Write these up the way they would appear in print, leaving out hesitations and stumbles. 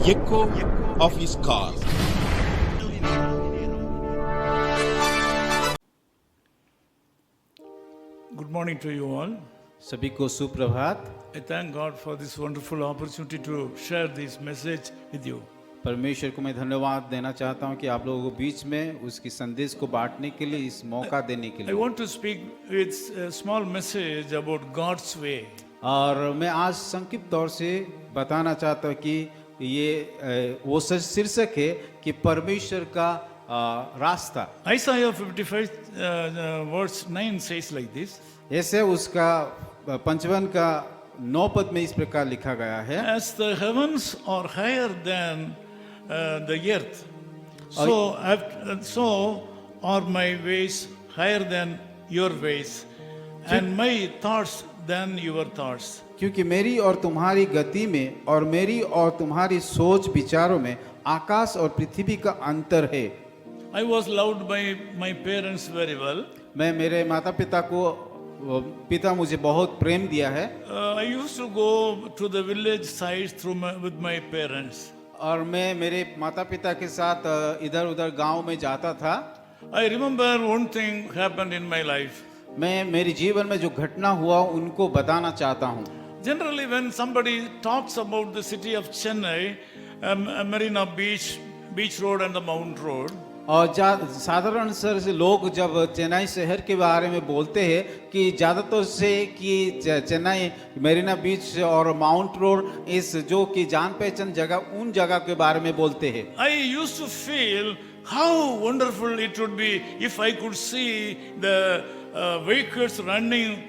echo of his call. Good morning to you all. सभी को सुप्रभात। I thank God for this wonderful opportunity to share this message with you. परमेश्वर को मैं धन्यवाद देना चाहता हूं कि आप लोगों के बीच में उसकी संदेश को बांटने के लिए, इस मौका देने के I लिए। want to speak with a small message about God's way. और मैं आज संक्षिप्त तौर से बताना चाहता हूं कि ये वो शीर्षक है कि परमेश्वर का रास्ता। Isaiah 55 verse 9 says like this. ऐसे उसका 55 का 9 पद में इस प्रकार लिखा गया है, As the heavens are higher than the earth, so are my ways higher than your ways, and my thoughts than your thoughts. क्योंकि मेरी और तुम्हारी गति में और मेरी और तुम्हारी सोच विचारों में आकाश और पृथ्वी का अंतर है। I was loved by my parents very well. मैं मेरे माता पिता को पिता मुझे बहुत प्रेम दिया है I used to go to the village sides with my parents. और मैं मेरे माता पिता के साथ इधर उधर गांव में जाता था। I remember one thing happened in my life. मैं मेरे जीवन में जो घटना हुआ उनको बताना चाहता हूँ। Generally, when somebody talks about the city of Chennai, Marina Beach Road and the Mount Road, और साधारण सर से लोग जब चेन्नई शहर के बारे में बोलते हैं कि ज़्यादातर से कि चेन्नई मेरीना बीच और माउंट रोड इस जो कि जान पहचान जगह उन जगह के बारे में बोलते हैं। I used to feel how wonderful it would be if I could see the vehicles running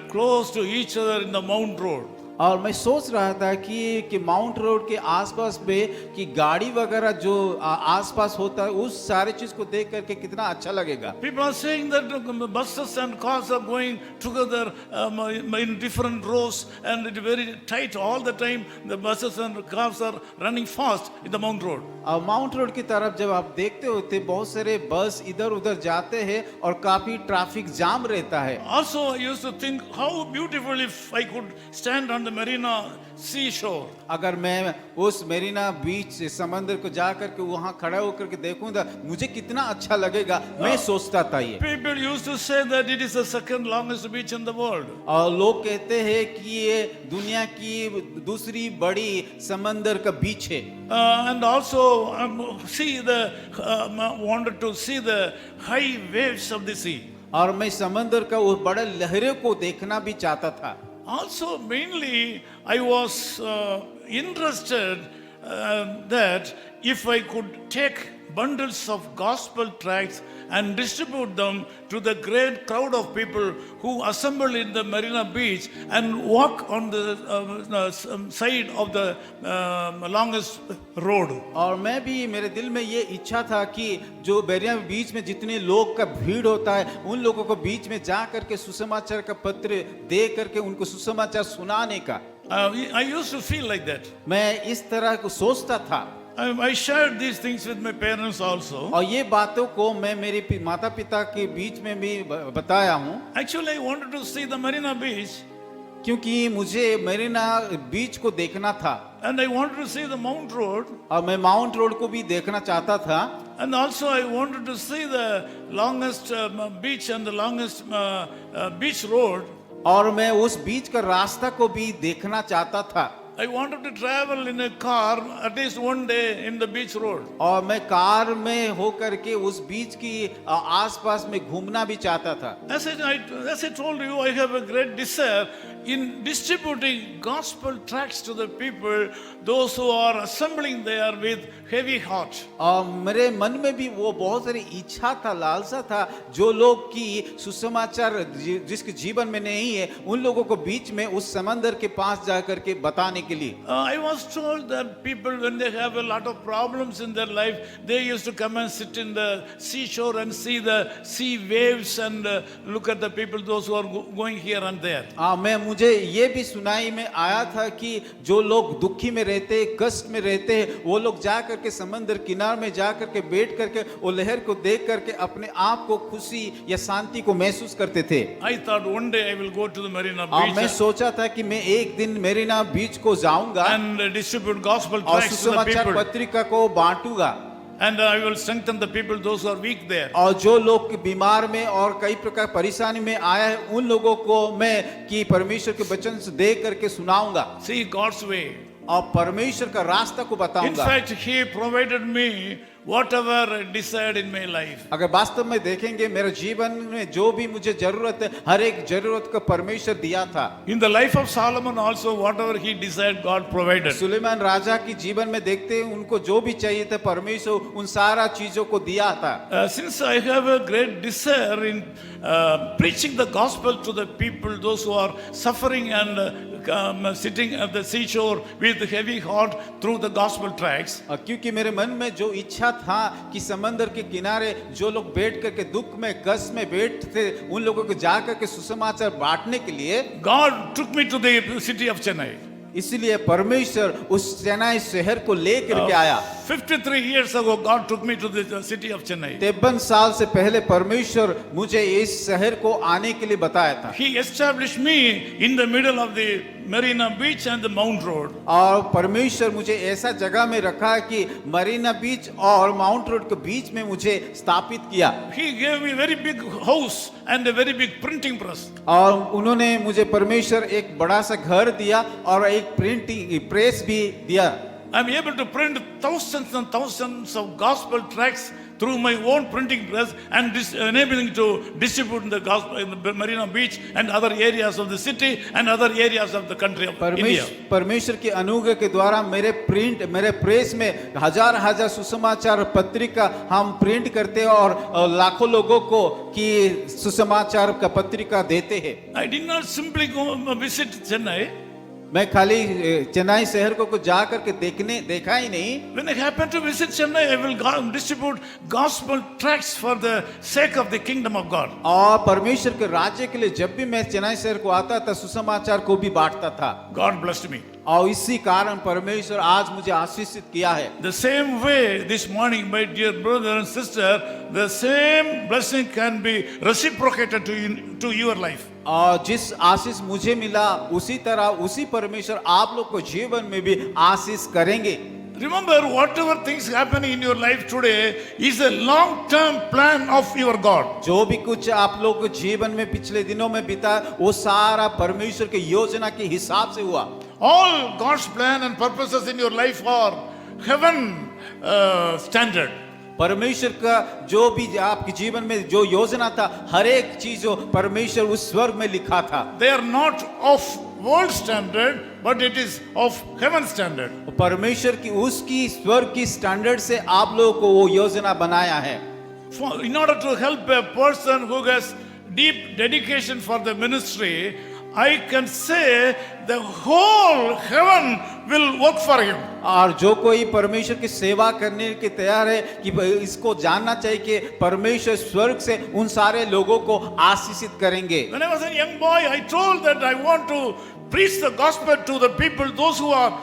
close to each other in the Mount Road. और मैं सोच रहा था कि माउंट रोड के आसपास में कि गाड़ी वगैरह जो आसपास होता है उस सारे चीज को देख करके कितना अच्छा लगेगा। People are saying that buses and cars are going together in different rows and it's very tight all the time. The buses and cars are running fast in the Mount Road. Mount road की तरफ जब आप देखते होते बहुत सारे बस इधर उधर जाते हैं और काफी ट्रैफिक जाम रहता है। Also, I used to think how beautiful if I could stand on the Marina seashore. अगर मैं उस मेरीना बीच समंदर को जा करके वहां खड़ा होकर के देखूंगा मुझे कितना अच्छा लगेगा। मैं सोचता था ये। People used to say that it is the second longest beach in the world. और लोग कहते हैं कि ये दुनिया की दूसरी बड़ी समंदर का बीच है। And also wanted to see the high waves of the sea. और मैं समंदर का वो बड़े लहरों को देखना भी चाहता था। Also, mainly, I was interested that if I could take bundles of gospel tracts and distribute them to the great crowd of people who assemble in the Marina Beach and walk on the side of the longest road. और मैं भी मेरे दिल में ये इच्छा था कि जो मेरीना बीच में जितने लोग का भीड़ होता है उन लोगों को बीच में जा करके सुसमाचार का पत्र दे करके उनको सुसमाचार सुनाने का। I used to feel like that. मैं इस तरह को सोचता था। I shared these things with my parents also. और ये बातों को मैं मेरे माता पिता के बीच में भी बताया हूँ। Actually, I wanted to see the Marina Beach. क्योंकि मुझे मेरीना बीच को देखना था। And I wanted to see the Mount Road. और मैं माउंट रोड को भी देखना चाहता था। And also I wanted to see the longest beach and the longest beach road. और मैं उस बीच का रास्ता को भी देखना चाहता था। I wanted to travel in a car at least one day in the beach road. और मैं कार में होकर के उस बीच की आसपास में घूमना भी चाहता था। As I told you, I have a great desire in distributing gospel tracts to the people, those who are assembling there with heavy heart. और मेरे मन में भी वो बहुत सारी इच्छा था, लालसा था, जो लोग की सुसमाचार जिसके जीवन में नहीं है उन लोगों को बीच में उस समंदर के पास जाकर के बताने के लिए। I was told that people, when they have a lot of problems in their life, they used to come and sit in the seashore and see the sea waves and look at the people, those who are going here and there. मुझे ये भी सुनाई में आया था कि जो लोग दुखी में रहते, कष्ट में रहते हैं, वो लोग जा करके समंदर किनारे में जा करके बैठ करके वो लहर को देख करके अपने आप को खुशी या शांति को महसूस करते थे। I thought one day I will go to the Marina और मैं Beach सोचा था कि मैं एक दिन मेरीना बीच को जाऊंगा and distribute gospel और tracts to the सुसमाचार people. पत्रिका को बांटूंगा And I will strengthen the people, those who are weak there. और जो लोग बीमार में और कई प्रकार परेशानी में आया है उन लोगों को मैं कि परमेश्वर के वचन से दे करके सुनाऊंगा See God's way. और परमेश्वर का रास्ता को In बताऊंगा। fact, He provided me whatever I desired in my life. अगर वास्तव में देखेंगे मेरे जीवन में जो भी मुझे जरूरत है हर एक जरूरत को परमेश्वर दिया था। In the life of Solomon also, whatever he desired, God provided. Suleman राजा की जीवन में देखते हैं उनको जो भी चाहिए था परमेश्वर उन सारा चीजों को दिया था। Since I have a great desire in preaching the gospel to the people, those who are suffering and sitting at the seashore with heavy heart through the gospel tracts, क्योंकि मेरे मन में जो इच्छा था कि समंदर के किनारे जो लोग बैठ करके दुख में कष्ट में बैठते उन लोगों को जा करके सुसमाचार बांटने के लिए God took me to the city of Chennai. इसलिए परमेश्वर उस चेन्नई शहर को लेकर के आया। 53 years ago, God took me to the city of Chennai. 53 साल से पहले परमेश्वर मुझे इस शहर को आने के लिए बताया था He established me in the middle of the Marina Beach and the Mount Road. और परमेश्वर मुझे ऐसा जगह में रखा कि मरीना बीच और माउंट रोड के बीच में मुझे स्थापित किया He gave me a very big house and a very big printing press. और उन्होंने मुझे परमेश्वर एक बड़ा सा घर दिया और एक प्रिंटिंग प्रेस भी दिया। I'm able to print thousands and thousands of gospel tracts through my own printing press and enabling to distribute in the gospel in the Marina Beach and other areas of the city and other areas of the country of India. परमेश्वर के अनुग्रह के द्वारा मेरे press में हजार हजार सुसमाचार पत्रिका हम प्रिंट करते हैं और लाखों लोगों को कि सुसमाचार का पत्रिका देते हैं। I did not simply go visit Chennai. मैं खाली चेन्नई शहर को जा करके देखा ही नहीं। When I happen to visit Chennai, I will distribute gospel tracts for the sake of the kingdom of God. और परमेश्वर के राज्य के लिए जब भी मैं चेन्नई शहर को आता था सुसमाचार को भी बांटता था। God blessed me. और इसी कारण परमेश्वर आज मुझे आशीषित किया है। The same way this morning, my dear brother and sister, the same blessing can be reciprocated to your life. और जिस आशीष मुझे मिला उसी तरह उसी परमेश्वर आप लोग को जीवन में भी आशीष करेंगे। Remember, whatever things happening in your life today is a long-term plan of your God. जो भी कुछ आप लोग को जीवन में पिछले दिनों में बीता वो सारा परमेश्वर की योजना के हिसाब से हुआ। All God's plan and purposes in your life are heaven standard. परमेश्वर का जो भी आपके जीवन में जो योजना था हर एक चीज परमेश्वर उस स्वर्ग में लिखा था। They are not of world standard, but it is of heaven standard. परमेश्वर की उसकी स्वर्ग की स्टैंडर्ड से आप लोगों को वो योजना बनाया है। In order to help a person who has deep dedication for the ministry, I can say the whole heaven will work for him. और जो कोई परमेश्वर की सेवा करने के तैयार है कि इसको जानना चाहिए कि परमेश्वर स्वर्ग से उन सारे लोगों को आशीषित करेंगे। When I was a young boy, I told that I want to preach the gospel to the people, those who are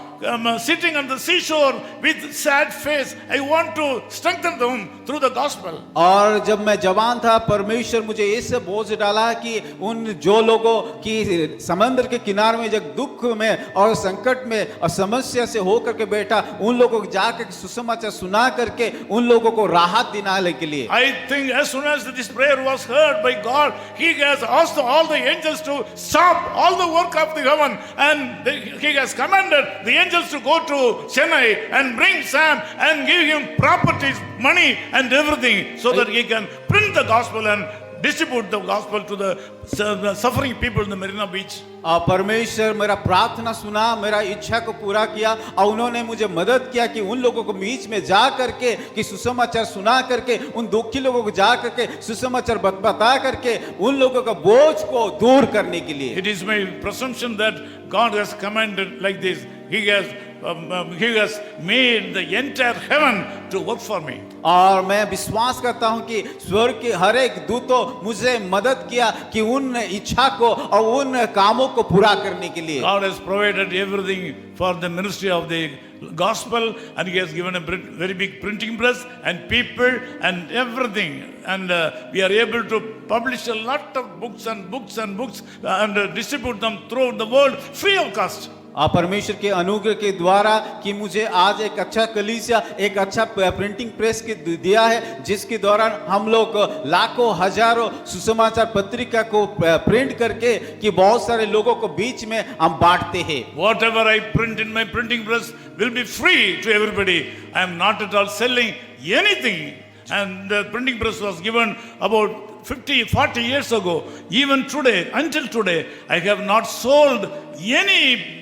sitting on the seashore with sad face. I want to strengthen them through the gospel. और जब मैं जवान था परमेश्वर मुझे ऐसे बोझ डाला कि उन जो लोगों की समंदर के किनारे में जब दुख में और संकट में और समस्या से होकर के बैठा उन लोगों को जाकर सुसमाचार सुना करके उन लोगों को राहत दिलाने के लिए। I think as soon as this prayer was heard by God, He has asked all the angels to stop all the work of the heaven, and He has commanded the angels to go to Chennai and bring Sam and give him properties, money and everything so that he can print the gospel and distribute the gospel to the suffering people in the Marina Beach. परमेश्वर मेरा प्रार्थना सुना मेरा इच्छा को पूरा किया और उन्होंने मुझे मदद किया कि उन लोगों को बीच में जा करके कि सुसमाचार सुना करके उन दुखी लोगों को जा करके सुसमाचार बता करके उन लोगों का बोझ को दूर करने के लिए। It is my presumption that God has commanded like this. He has made the entire heaven to work for me. और मैं विश्वास करता हूं कि स्वर्ग के हर एक दूतों मुझे मदद किया कि उन इच्छा को और उन कामों को पूरा करने के लिए। God has provided everything for the ministry of the gospel, and He has given a very big printing press and people and everything, and we are able to publish a lot of books and books and books and distribute them throughout the world free of cost. परमेश्वर के अनुग्रह के द्वारा कि मुझे आज एक अच्छा कलीसिया, एक अच्छा प्रिंटिंग प्रेस के दिया है, जिसके दौरान हम लोग लाखों हजारों सुसमाचार पत्रिका को प्रिंट करके कि बहुत सारे लोगों को बीच में हम बांटते हैं। Whatever I print in my printing press will be free to everybody. I am not at all selling anything. And the printing press was given about 40 years ago. Even today, until today, I have not sold any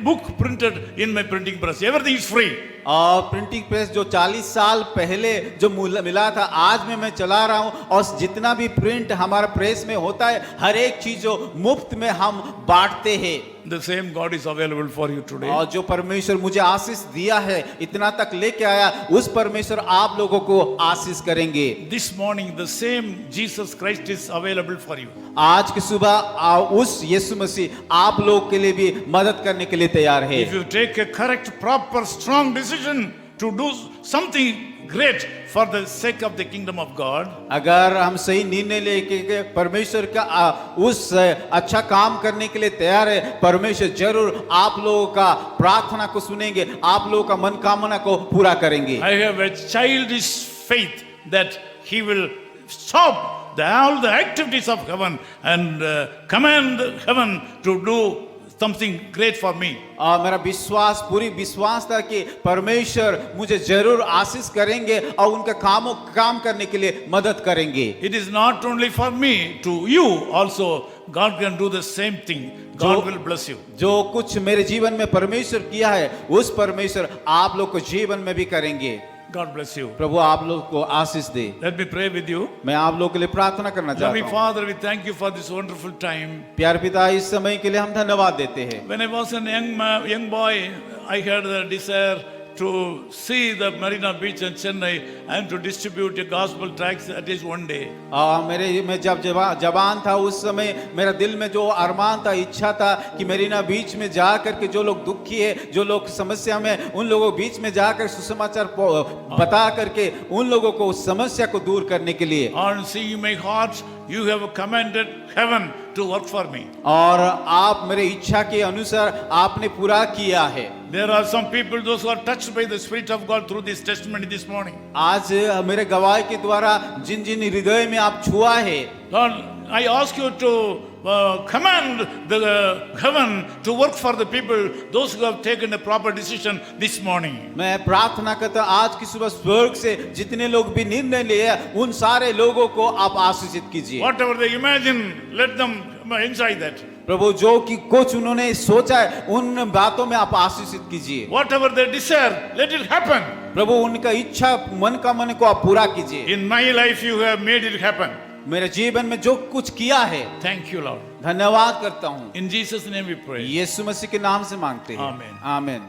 book printed in my printing press. Everything is free. और printing press जो 40 साल पहले जो मिला था, आज में मैं चला रहा हूं, और जितना भी प्रिंट हमारा प्रेस में होता है हर एक चीज जो मुफ्त में हम बांटते हैं। The same God is available for you today. और जो परमेश्वर मुझे आशीष दिया है, इतना तक लेके आया, उस परमेश्वर आप लोगों को आशीष करेंगे। This morning the same Jesus Christ is available for you. आज की सुबह उस यीशु मसीह आप लोग के लिए भी मदद करने के लिए तैयार है। If you take a correct, proper, strong decision to do something great for the sake of the kingdom of God, अगर हम सही निर्णय लेके परमेश्वर का उस अच्छा काम करने के लिए तैयार है, परमेश्वर जरूर आप लोगों का प्रार्थना को सुनेंगे, आप लोगों का मनोकामना को पूरा करेंगे। I have a childish faith that He will stop all the activities of heaven and command heaven to do something great for me. मेरा विश्वास, पूरी विश्वास था कि परमेश्वर मुझे जरूर आशीष करेंगे और उनका काम करने के लिए मदद करेंगे। It is not only for me, to you also God can do the same thing. God will bless you. जो कुछ मेरे जीवन में परमेश्वर किया है, उस परमेश्वर आप लोग को जीवन में भी करेंगे। God bless you. प्रभु आप लोग को आशीष दे। Let me pray with you. मैं आप लोगों के लिए प्रार्थना करना चाहता Loving हूँ। Father, we thank you for this wonderful time. प्यार पिता, इस समय के लिए हम धन्यवाद देते हैं। When I was a young boy, I had the desire to see the Marina Beach in Chennai and to distribute the gospel tracts at least one day. मैं जब जवान था, उस समय मेरा दिल में जो अरमान था, इच्छा था कि मरीना बीच में जा करके जो लोग दुखी है, जो लोग समस्या में, उन लोगों के बीच में जाकर सुसमाचार बता करके उन लोगों को उस समस्या को दूर करने के लिए। On seeing my heart, you have commanded heaven to work for me. और आप मेरे इच्छा के अनुसार आपने पूरा किया है। There are some people, those who are touched by the Spirit of God through this testimony this morning. आज मेरे गवाही के द्वारा जिन जिन हृदय में आप छुआ है, Lord, I ask you to command the heaven to work for the people, those who have taken a proper decision this morning. मैं प्रार्थना करता हूं आज की सुबह स्वर्ग से जितने लोग भी निर्णय लिए उन सारे लोगों को आप आशीषित कीजिए। Whatever they imagine, let them enjoy that. प्रभु जो कि कुछ उन्होंने सोचा है उन बातों में आप आशीषित कीजिए। Whatever they desire, let it happen. प्रभु उनका इच्छा मन का मन को आप पूरा कीजिए। In my life you have made it happen. मेरे जीवन में जो कुछ किया है, Thank you, Lord. धन्यवाद करता हूँ। In Jesus' name we pray. यीशु मसीह के नाम से मांगते हैं। आमीन। आमीन।